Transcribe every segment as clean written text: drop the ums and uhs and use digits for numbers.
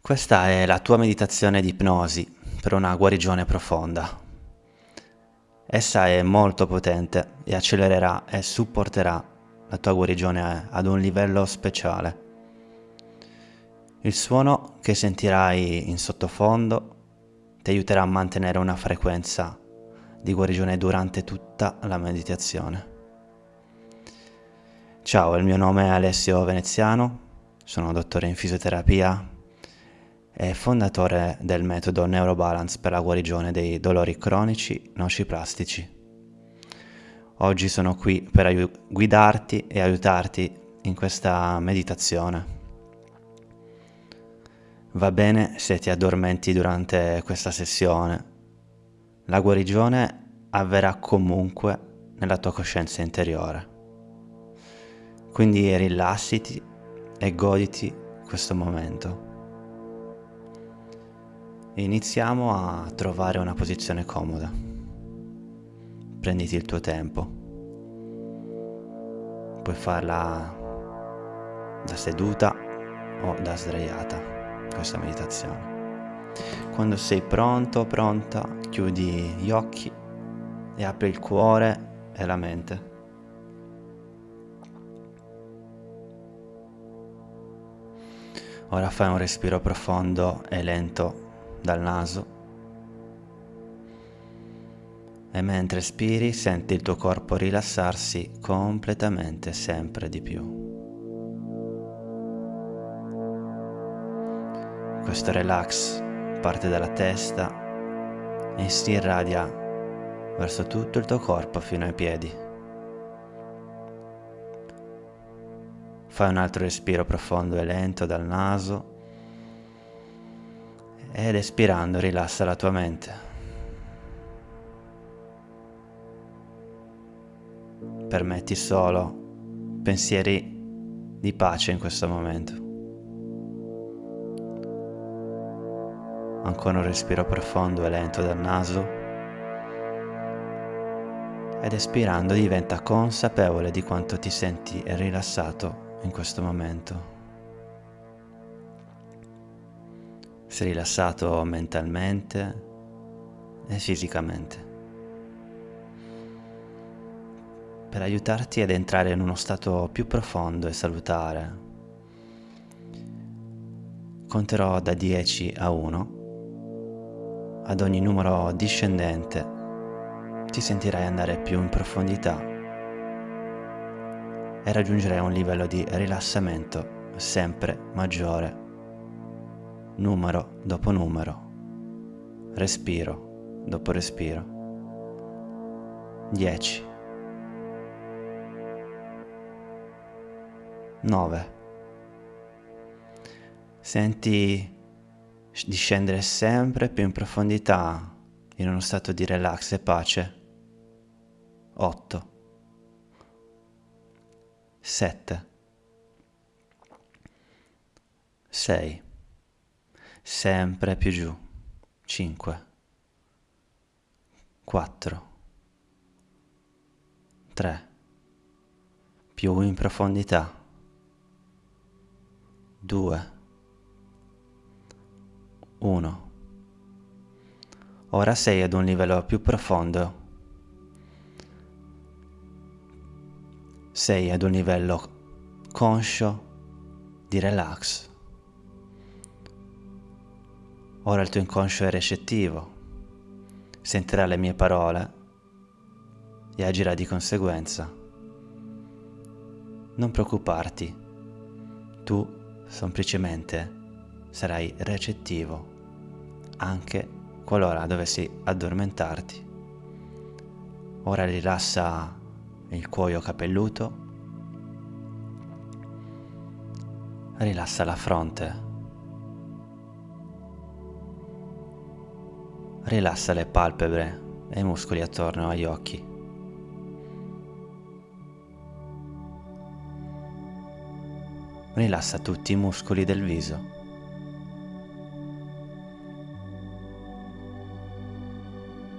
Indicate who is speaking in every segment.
Speaker 1: Questa è la tua meditazione di ipnosi per una guarigione profonda. Essa è molto potente e accelererà e supporterà la tua guarigione ad un livello speciale. Il suono che sentirai in sottofondo ti aiuterà a mantenere una frequenza di guarigione durante tutta la meditazione. Ciao, il mio nome è Alessio Veneziano, sono dottore in fisioterapia e fondatore del metodo Neurobalance per la guarigione dei dolori cronici nociplastici. Oggi sono qui per guidarti e aiutarti in questa meditazione. Va bene se ti addormenti durante questa sessione. La guarigione avverrà comunque nella tua coscienza interiore. Quindi rilassati e goditi questo momento. Iniziamo a trovare una posizione comoda. Prenditi il tuo tempo. Puoi farla da seduta o da sdraiata, questa meditazione. Quando sei pronto o pronta, chiudi gli occhi e apri il cuore e la mente. Ora fai un respiro profondo e lento dal naso e mentre espiri senti il tuo corpo rilassarsi completamente sempre di più. Questo relax parte dalla testa e si irradia verso tutto il tuo corpo fino ai piedi. Fai un altro respiro profondo e lento dal naso ed espirando rilassa la tua mente. Permetti solo pensieri di pace in questo momento. Ancora un respiro profondo e lento dal naso ed espirando diventa consapevole di quanto ti senti rilassato in questo momento. Sei rilassato mentalmente e fisicamente. Per aiutarti ad entrare in uno stato più profondo e salutare, conterò da 10 a 1. Ad ogni numero discendente ti sentirai andare più in profondità e raggiungerai un livello di rilassamento sempre maggiore, numero dopo numero, respiro dopo respiro. 10, 9. Senti di scendere sempre più in profondità in uno stato di relax e pace. 8, 7, 6, sempre più giù. 5, 4, 3, più in profondità. 2, 1. Ora sei ad un livello più profondo. Sei ad un livello conscio di relax. Ora il tuo inconscio è recettivo, sentirà le mie parole e agirà di conseguenza. Non preoccuparti, tu semplicemente sarai recettivo anche qualora dovessi addormentarti. Ora rilassa il cuoio capelluto, rilassa la fronte, rilassa le palpebre e i muscoli attorno agli occhi. Rilassa tutti i muscoli del viso.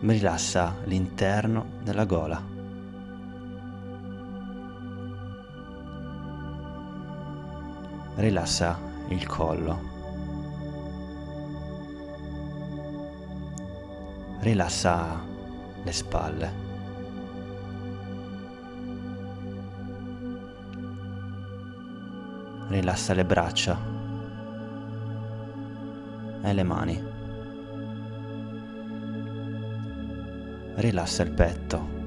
Speaker 1: Rilassa l'interno della gola. Rilassa il collo. Rilassa le spalle. Rilassa le braccia e le mani. Rilassa il petto.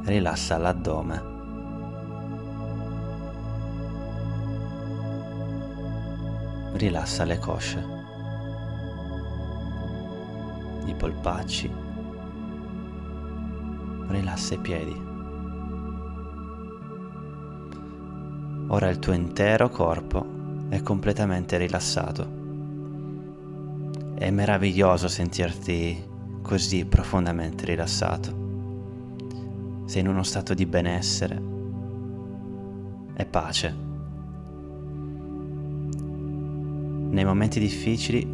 Speaker 1: Rilassa l'addome. Rilassa le cosce, i polpacci, rilassa i piedi. Ora il tuo intero corpo è completamente rilassato. È meraviglioso sentirti così profondamente rilassato. Sei in uno stato di benessere e pace. Nei momenti difficili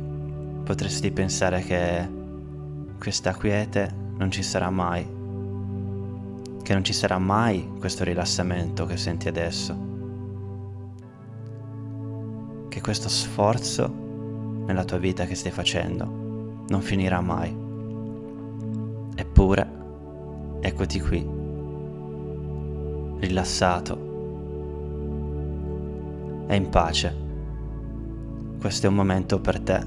Speaker 1: potresti pensare che questa quiete non ci sarà mai, che non ci sarà mai questo rilassamento che senti adesso, che questo sforzo nella tua vita che stai facendo non finirà mai. Eppure, eccoti qui, rilassato e in pace. Questo è un momento per te,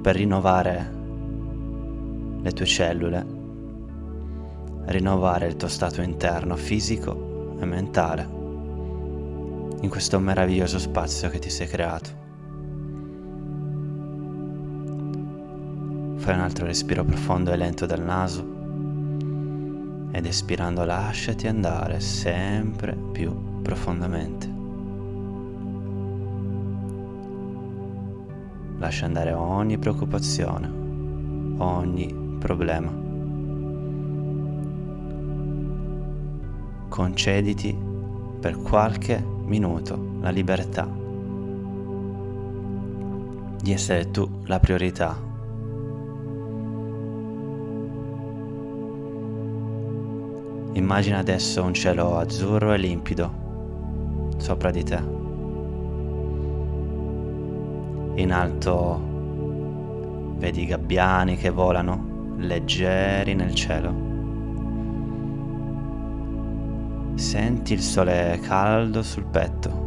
Speaker 1: per rinnovare le tue cellule, rinnovare il tuo stato interno fisico e mentale in questo meraviglioso spazio che ti sei creato. Fai un altro respiro profondo e lento dal naso ed espirando lasciati andare sempre più profondamente. Lascia andare ogni preoccupazione, ogni problema. Concediti per qualche minuto la libertà di essere tu la priorità. Immagina adesso un cielo azzurro e limpido sopra di te. In alto vedi i gabbiani che volano leggeri nel cielo. Senti il sole caldo sul petto.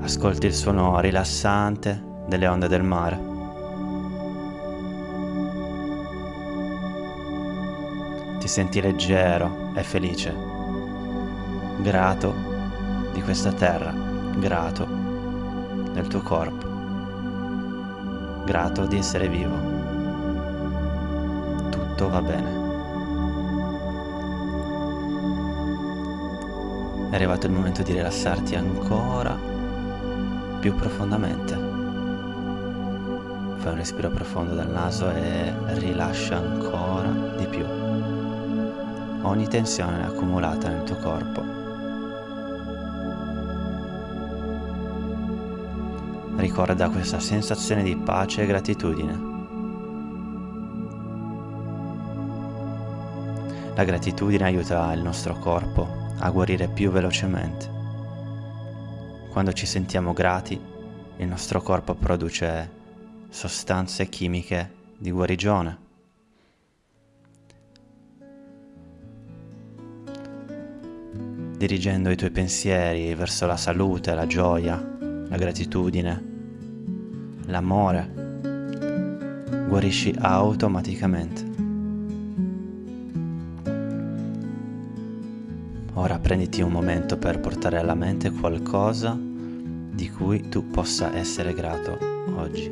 Speaker 1: Ascolti il suono rilassante delle onde del mare. Ti senti leggero e felice, grato di questa terra, grato del tuo corpo, grato di essere vivo. Tutto va bene. È arrivato il momento di rilassarti ancora più profondamente. Fai un respiro profondo dal naso e rilascia ancora di più ogni tensione accumulata nel tuo corpo. Ricorda questa sensazione di pace e gratitudine. La gratitudine aiuta il nostro corpo a guarire più velocemente. Quando ci sentiamo grati, il nostro corpo produce sostanze chimiche di guarigione. Dirigendo i tuoi pensieri verso la salute, la gioia, la gratitudine, l'amore, guarisci automaticamente. Ora prenditi un momento per portare alla mente qualcosa di cui tu possa essere grato oggi,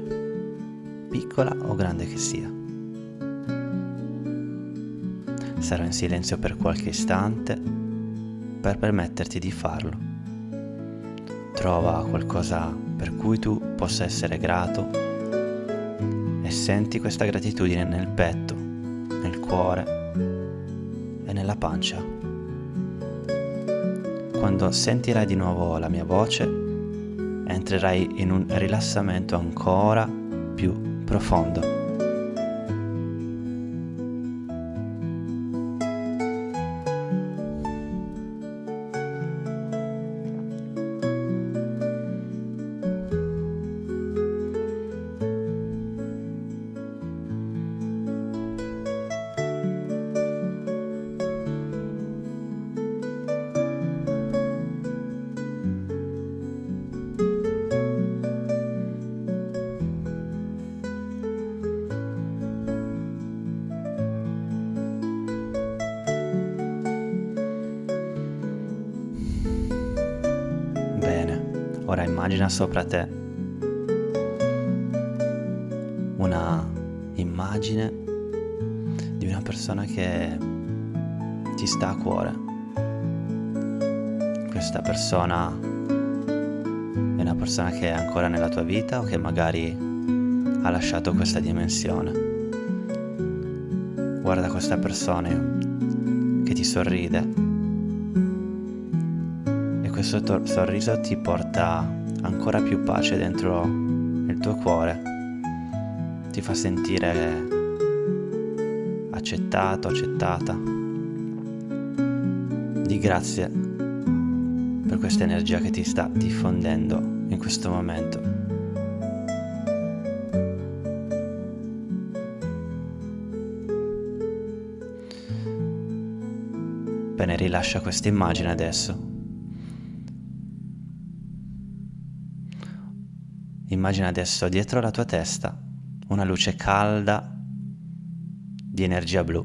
Speaker 1: piccola o grande che sia. Sarò in silenzio per qualche istante per permetterti di farlo. Trova qualcosa per cui tu possa essere grato e senti questa gratitudine nel petto, nel cuore e nella pancia. Quando sentirai di nuovo la mia voce, entrerai in un rilassamento ancora più profondo. Ora immagina sopra te una immagine di una persona che ti sta a cuore. Questa persona è una persona che è ancora nella tua vita o che magari ha lasciato questa dimensione. Guarda questa persona che ti sorride e questo sorriso ti porta ancora più pace dentro il tuo cuore, ti fa sentire accettato, accettata. Di grazie per questa energia che ti sta diffondendo in questo momento. Bene, rilascia questa immagine adesso. Immagina adesso dietro la tua testa una luce calda di energia blu.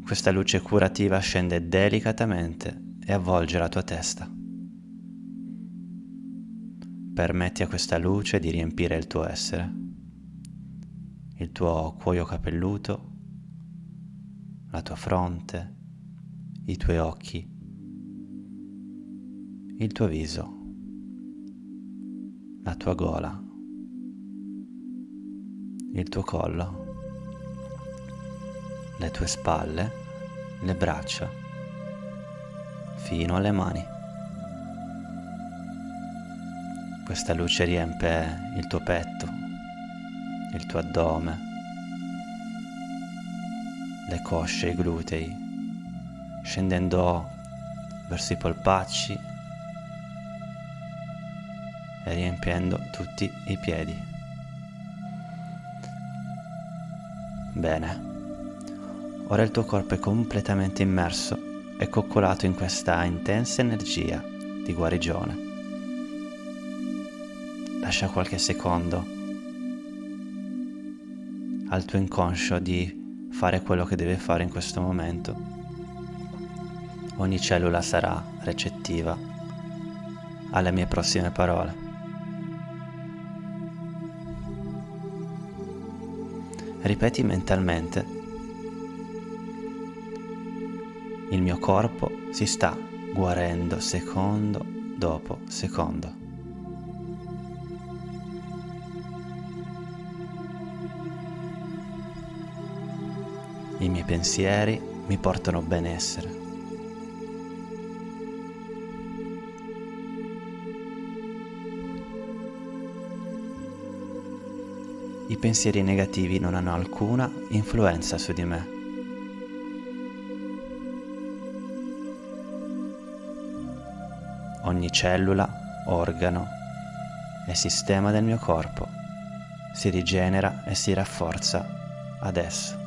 Speaker 1: Questa luce curativa scende delicatamente e avvolge la tua testa. Permetti a questa luce di riempire il tuo essere, il tuo cuoio capelluto, la tua fronte, i tuoi occhi, il tuo viso, la tua gola, il tuo collo, le tue spalle, le braccia, fino alle mani. Questa luce riempie il tuo petto, il tuo addome, le cosce, i glutei, scendendo verso i polpacci e riempiendo tutti i piedi. Bene, ora il tuo corpo è completamente immerso e coccolato in questa intensa energia di guarigione. Lascia qualche secondo al tuo inconscio di fare quello che deve fare in questo momento. Ogni cellula sarà recettiva alle mie prossime parole. Ripeti mentalmente: il mio corpo si sta guarendo secondo dopo secondo. I miei pensieri mi portano benessere. I pensieri negativi non hanno alcuna influenza su di me. Ogni cellula, organo e sistema del mio corpo si rigenera e si rafforza adesso.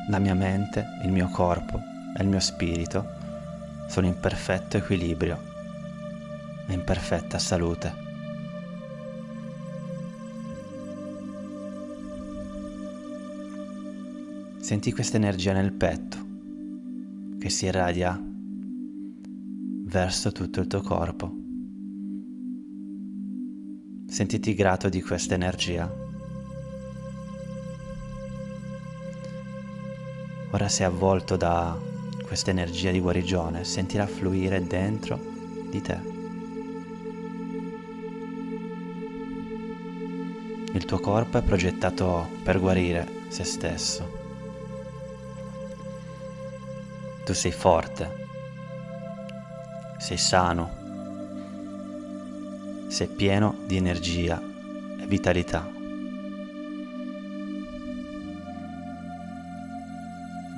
Speaker 1: La mia mente, il mio corpo e il mio spirito sono in perfetto equilibrio e in perfetta salute. Senti questa energia nel petto che si irradia verso tutto il tuo corpo. Sentiti grato di questa energia. Ora sei avvolto da questa energia di guarigione, sentila fluire dentro di te. Il tuo corpo è progettato per guarire se stesso. Tu sei forte, sei sano, sei pieno di energia e vitalità.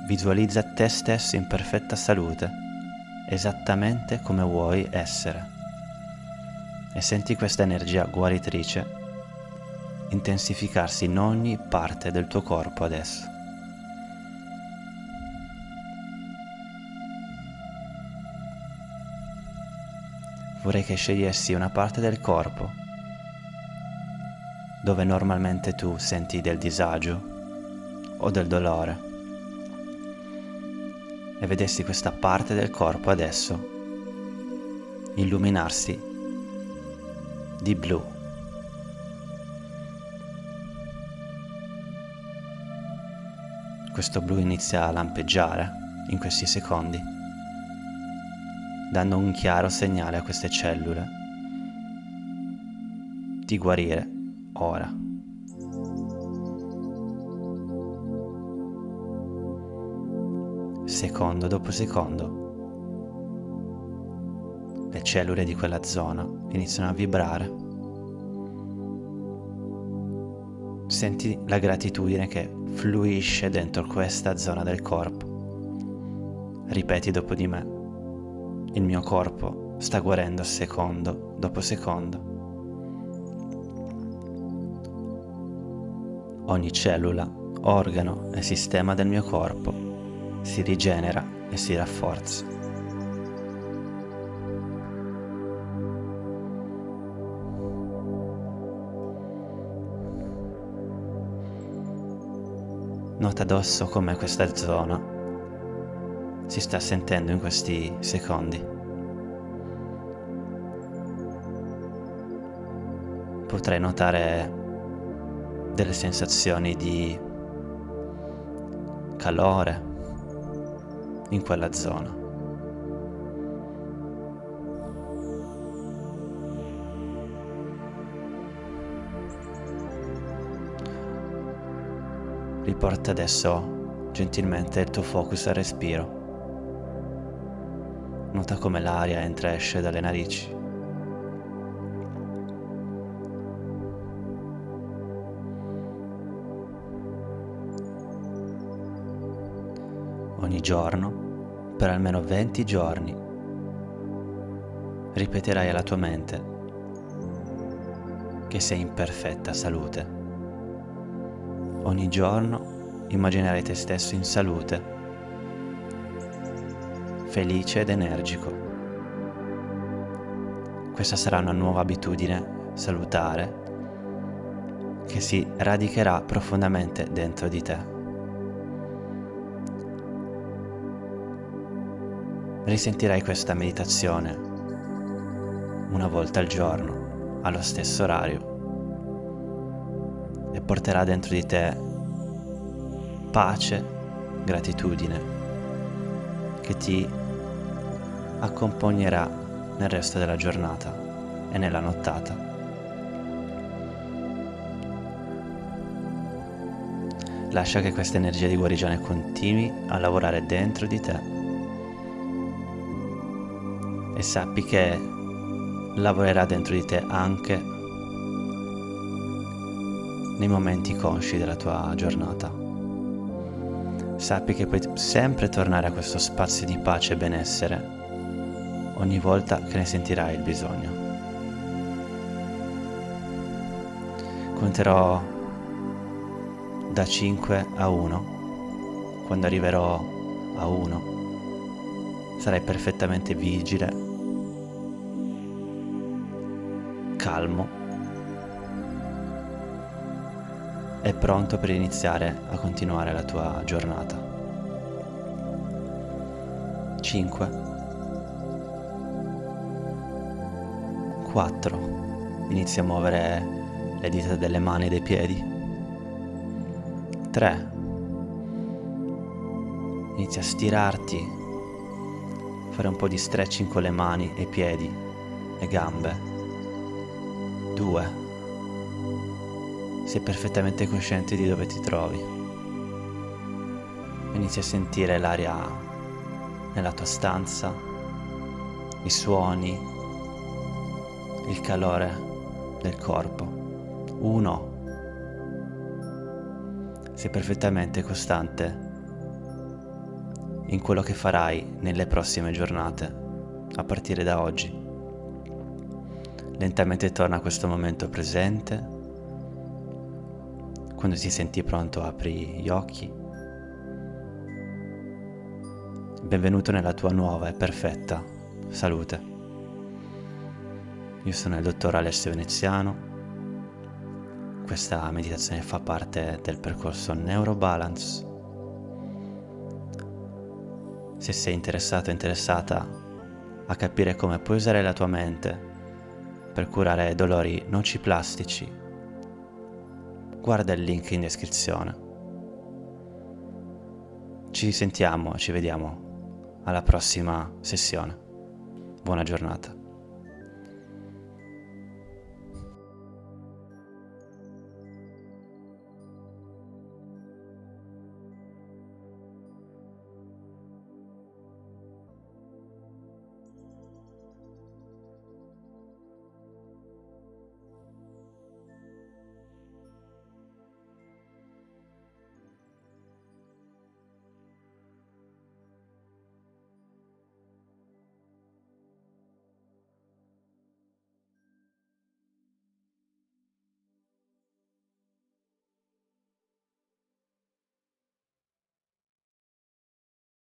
Speaker 1: Visualizza te stesso in perfetta salute, esattamente come vuoi essere, e senti questa energia guaritrice intensificarsi in ogni parte del tuo corpo adesso. Vorrei che scegliessi una parte del corpo dove normalmente tu senti del disagio o del dolore e vedessi questa parte del corpo adesso illuminarsi di blu. Questo blu inizia a lampeggiare in questi secondi, dando un chiaro segnale a queste cellule di guarire ora. Secondo dopo secondo, le cellule di quella zona iniziano a vibrare. Senti la gratitudine che fluisce dentro questa zona del corpo. Ripeti dopo di me: il mio corpo sta guarendo secondo dopo secondo. Ogni cellula, organo e sistema del mio corpo si rigenera e si rafforza. Nota addosso come questa zona si sta sentendo in questi secondi. Potrai notare delle sensazioni di calore in quella zona. Riporta adesso gentilmente il tuo focus al respiro. Nota come l'aria entra e esce dalle narici. Ogni giorno, per almeno 20 giorni, ripeterai alla tua mente che sei in perfetta salute. Ogni giorno immaginerai te stesso in salute, felice ed energico. Questa sarà una nuova abitudine salutare che si radicherà profondamente dentro di te. Risentirai questa meditazione una volta al giorno, allo stesso orario, e porterà dentro di te pace, gratitudine, che ti accompagnerà nel resto della giornata e nella nottata. Lascia che questa energia di guarigione continui a lavorare dentro di te e sappi che lavorerà dentro di te anche nei momenti consci della tua giornata. Sappi che puoi sempre tornare a questo spazio di pace e benessere ogni volta che ne sentirai il bisogno. Conterò da 5 a 1. Quando arriverò a 1 sarai perfettamente vigile, calmo e pronto per iniziare a continuare la tua giornata. 5, 4, inizia a muovere le dita delle mani e dei piedi. 3, inizia a stirarti, fare un po' di stretching con le mani e i piedi, le gambe. 2, sei perfettamente cosciente di dove ti trovi. Inizi a sentire l'aria nella tua stanza, i suoni, il calore del corpo. 1, sei perfettamente costante in quello che farai nelle prossime giornate, a partire da oggi. Lentamente torna a questo momento presente. Quando ti senti pronto, apri gli occhi. Benvenuto nella tua nuova e perfetta salute. Io sono il dottor Alessio Veneziano. Questa meditazione fa parte del percorso Neurobalance. Se sei interessato o interessata a capire come puoi usare la tua mente per curare dolori nociplastici, guarda il link in descrizione. Ci sentiamo, ci vediamo alla prossima sessione. Buona giornata.